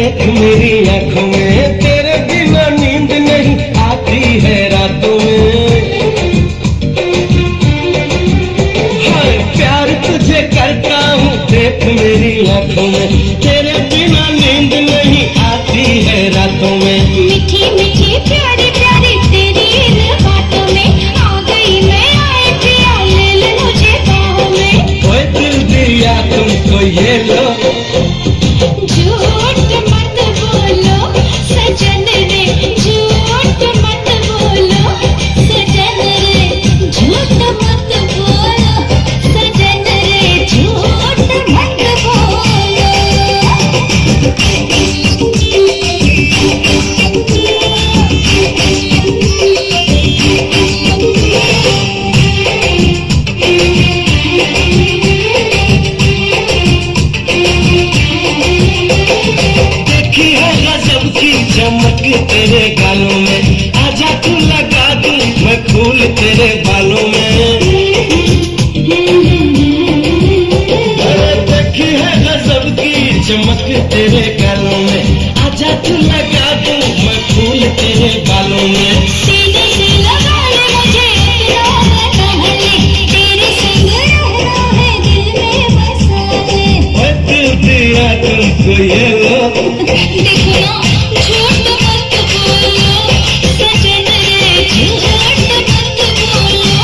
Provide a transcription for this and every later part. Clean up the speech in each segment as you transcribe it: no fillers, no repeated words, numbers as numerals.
देख मेरी आंखों में, तेरे बिना नींद नहीं आती है रातों में। हाय प्यार तुझे करता हूँ, देख मेरी आंखों में, तेरे बिना नींद नहीं आती है रातों में। मीठी मीठी प्यारी प्यारी तेरी इन बातों में आ गई मैं, आए पिया ले ले मुझे बाहों में। ओए दिल दिया तुमको ये लो, झूठ मत बोलो सजन रे, झूठ मत बोलो सजन रे, झूठ मत बोलो सजन रे, झूठ मत बोलो। देखी है गजब की चमक तेरे गालों में, आजा तू लगा दूं मैं फूल तेरे बालों में। अरे देखी है गजब की चमक तेरे गालों में, आजा तू लगा दूं मैं फूल तेरे बालों में। सीने से लगा ले मुझे रोग कहले, तेरे संग रहना है दिल में बसाले। ओए दिल दिया तुमको ये लो, देखो ना झूठ मत बोलो सजन रे, झूठ मत बोलो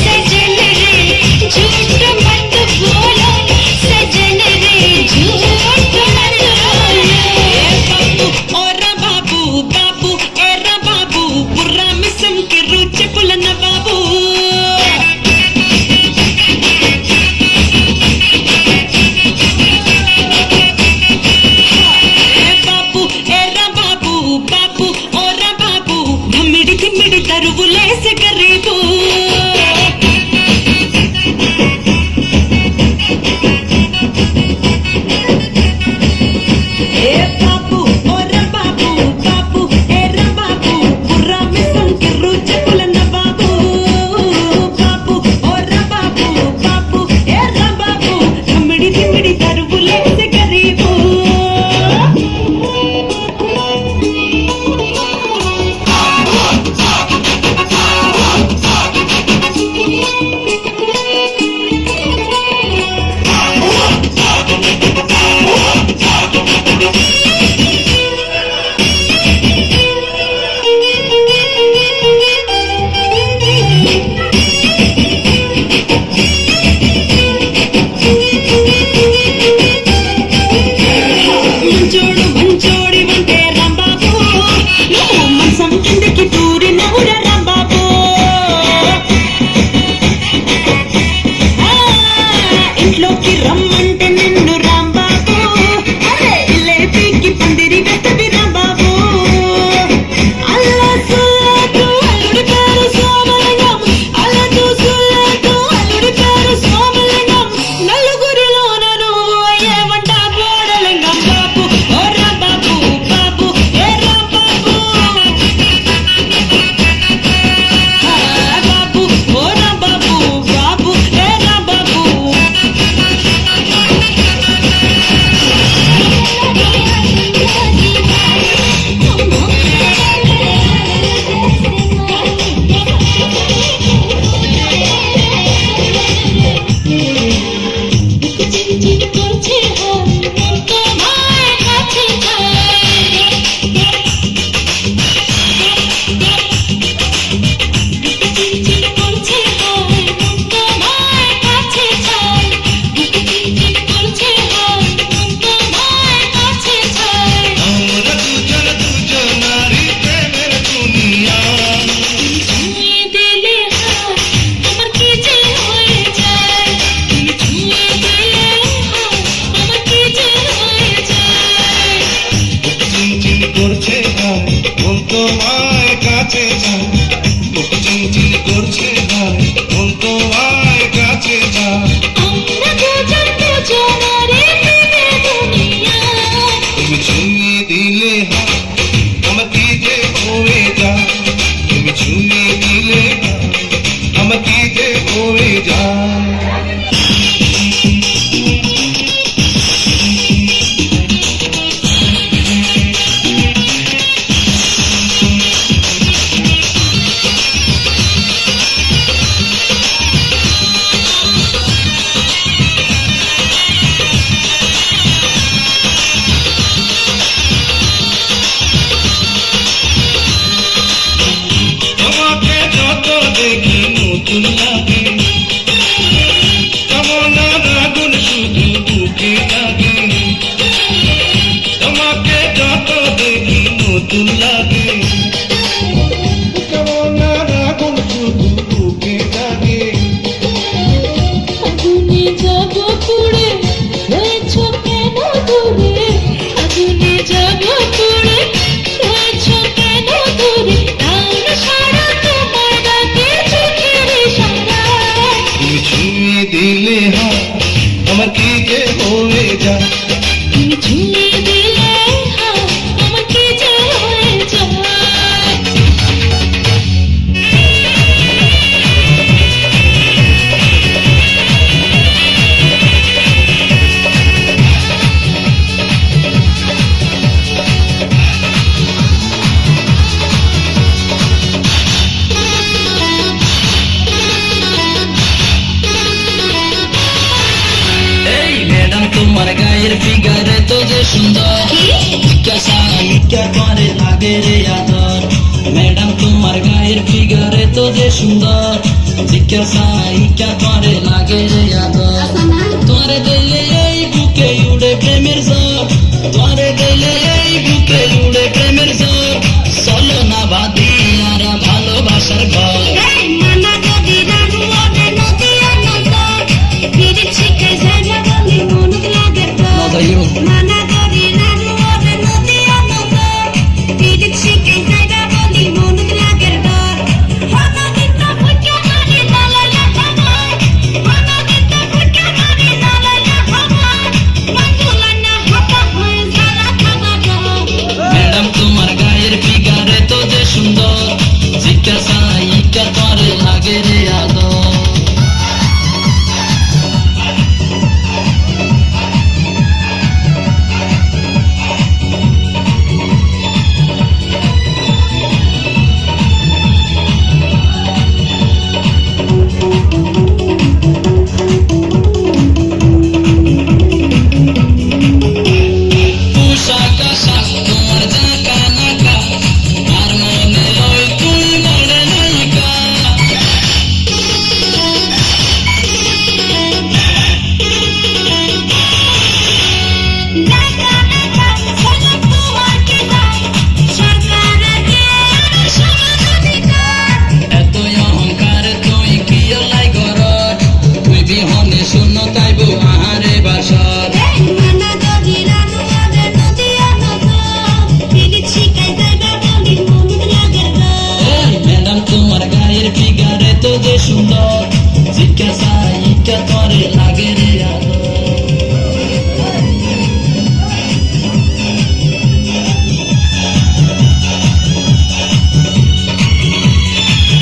सजन रे, झूठ मत बोलो सजन रे, झूठ मत बोलो। ओरा बाबू बाबू एरा बाबू, बुर्रा मिसम के रुचे पुलना बाबू। बाबू एरा बाबू बाबू ओरा बाबू, धमिड़ी धिमिड़ी दरबुले से गरीबू। ए बाबू ओरा बाबू बाबू एरा बाबू, बुर्रा मिसम के रुचे पुलना बाबू। बाबू ओरा बाबू बाबू एरा बाबू, धमिड़ी धिमिड़ी दरबुले से गरीबू। మంచోడు మంచోడి వంటే రాంబాబు, నువ్వు మంచం కిందకి దూరి నవ్వురా రాంబాబు. ఇంట్లోకి రమ్మంటే నిన్ను రాంబాబు, అరే లేపికి పందిరి వెతది రాంబాబు. అల్లా సుల్లాకు అల్లుడి పేరు సోమలింగం, అల్లదు సుల్లాకు అల్లుడి పేరు సోమలింగం. నలుగురిలోన నువ్వు ఏమంట బోడలింగం బాబు. ఓరా బాబు బాబు ఏరా బాబు, బాబు ఓరా బాబు బాబు ఏరా బాబు. নতুন লাগে কেমন আর আগুন শুধু বুকে লাগে আগুনে যাব পুড়ে রয়েছ কেন দূরে আগুনে যাব পুড়ে রয়েছ কেন দূরে তার সারা তোমার ডাকে চোখের ইশারায় তুমি ছুঁয়ে দিলে হাত আমার কি যে হয়ে যায় তুমি ছুঁয়ে দিলে হাত আমার কি যে হয়ে যায় এই ম্যাডাম তোমার গায়ের ফিগারে তো যে সুন্দর क्या করে লাগে রে আদর ম্যাডাম তোমার গায়ের ফিগারে তো যে সুন্দর জিজ্ঞাসা क्या করে লাগে রে আদর তোমারে দিলে